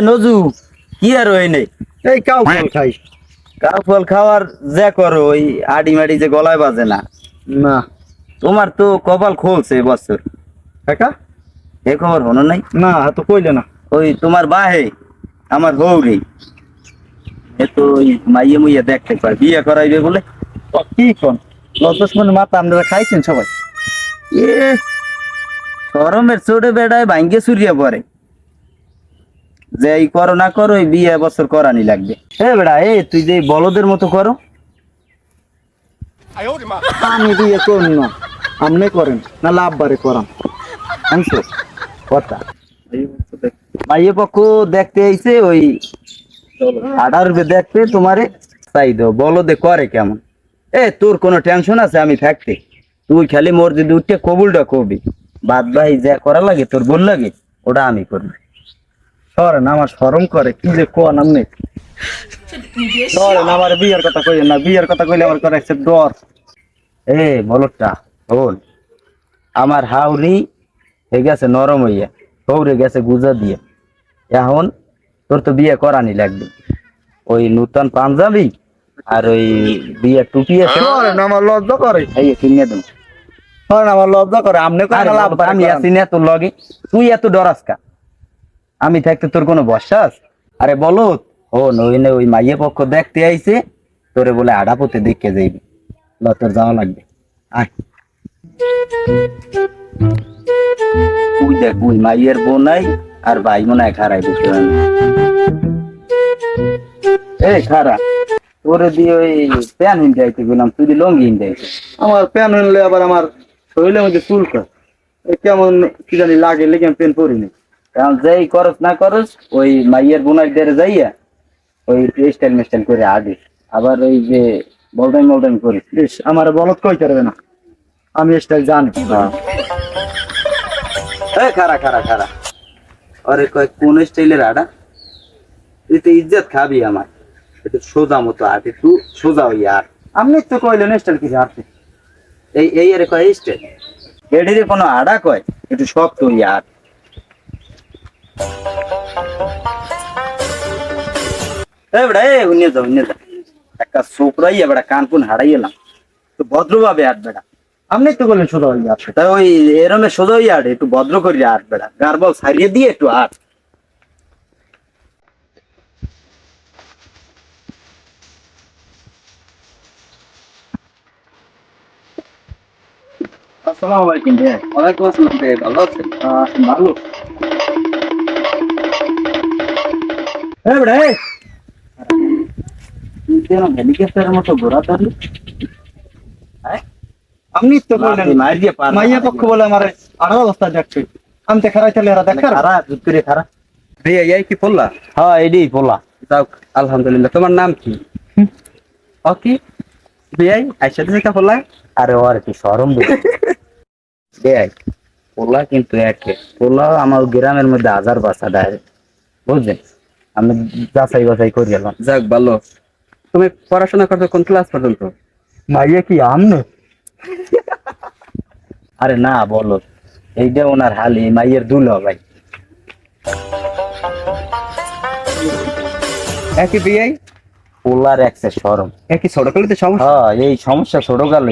নজু কি আর ওই নেই, এই কাউ ফল খাই কাউ ফল খাওয়ার যে করো ওই আডি মাডি যে গলায় বাজে না। না। তোমার তো কপাল খুলছে এবছর। কাকা এ খবর হলো নাই? না তো কইলে না। ওই তোমার বাহে আমার বউরে এ তো ওই মাইয়ে মুইয়ে দেখতে পায় বিয়ে করাইবে বলে। কি কোন লজ্জাস মানে মাথা আপনারা খাইছেন সবাই? এ গরমের চোটে বেড়ায় ভাঙ্গে চুরিয়ে পড়ে, যে এই করো না করো এই বিয়ে বছর করানি লাগবে। বেড়া তুই যে বলদের মতো করো। আমি বিয়ে করুন না, আপনি করেন না লাভ বারে করান আনছো কথা মাইয়ে পক্ষ দেখতে আইছে ওই 18 দেখতে তোমারে চাই দো বলদে করে কেমন। তোর কোনো টেনশন আছে আমি থাকতে, তুই খালি মোর যদি উঠে কবুলটা কবি, বাদ ভাই যা করা লাগে তোর বল লাগে ওটা আমি করবো। সরেন, আমার শরম করে কি যে কোন আপনি। সরেন, আমার বিয়ের কথা কইলেন না, বিয়ের কথা কইলে আমার করে একটা ডর। বলদটা বল আমার হাউরি হয়ে গেছে নরম হইয়া, হৌরে গেছে গুজা দিয়ে। এখন তোর তো বিয়ে করানি লাগবে, ওই নূতন পাঞ্জাবি আর ওই বিয়ে টুপি আছে। সরেন, আমার লজ্জা করে। এই কিনে দেব। সরেন, আমার লজ্জা করে। আপনি করেন না লাভ বারে আমি করান। আছি না তোর লগে, তুই এত ডরাস কা? আমি থাকতে তোর কোনো বসাস? আরে বলো ও নইনে ওই মাইয়ে পক্ষ দেখতে আইছে, তোরে বলে আড়াপতে দেখে যাইবি। তোর যাওয়া লাগবে, আয়। তুই দেখ ওই মাইয়ের বোনাই আর ভাই মনে হয় খারাই বসে খারা তোরে দিয়ে ওই প্যান হিন্দি আইতে গেলাম, তুই লঙ্গি হিন্দি আইতে। আমার প্যান হইলে আবার আমার শরীরের মধ্যে চুল করে কেমন কি জানি লাগে, লেগে আমি প্যান পরিনি। কারণ যেই করস না করস ওই মাইয়ের বোনাই দেরে যাইয়া ওই স্টাইল মিস্টাইল করে আদিস, আবার ওই যে বলদাম করিস। বেশ, আমার বলত কই করবে না, আমি স্টাইল জানি। খারা খারা খারা আরে কয় কোন স্টাইলের আডা, তুই তো ইজ্জত খাবি আমার। একটু সোজা মতো আট, একটু সোজা হই আর। আপনি তো কইলেন স্টাইল কিছু আছে এই আরে কয় স্টাইল এটিতে কোনো আডা কয়, একটু শক্ত হই আর। বেড়া হুনিয়ে যা একটা ছোকরাই বেড়া কান কুন হারাই এলাম, তো ভদ্রভাবে আট বেড়া। আপনি তো বললেন সোজা হয়ে যাচ্ছে। তাই ওই এরমে সোজা হই আট, একটু ভদ্র করি আট বেড়া, গারবল ছাড়িয়ে দিয়ে একটু আট। আসসালামু আলাইকুম ভাই। ওয়ালাইকুম আসসালাম ভাই, ভালো আছেন? ভালো। বেড়া কেন হেলিকপ্টারের মতো ঘোরা তাহলে? আপনি তো কইলেন মাইয়া পক্ষ বলে আমার আড়া অবস্থা যাচ্ছে, আমি তো খারাই তাহলে এরা দেখার। খারা ভাইয়া এই কি পড়লা? হ্যাঁ এডি পোলা। যাও, আলহামদুলিল্লাহ। তোমার নাম কি? ও কি ভাইয়াই আইসা তুমি কা পড়লা? আরে ওর কি শরম দেখ, পোলা কিন্তু একে পোলা আমার গ্রামের মধ্যে হাজার বাসা দেয়, বুঝলেন? আমি যাচাই বাছাই করে গেলাম। যাক ভালো। তুমি পড়াশোনা করছো কোন ক্লাস পর্যন্ত? মাইয়া কি আমনে? আরে না বলো, এইটা ওনার হালি মাইয়ের দুলো ভাই। একই ভাইয়াই পোলার একসে শরম। একই ছোট করলে তো সমস্যা। এই সমস্যা ছোট গেল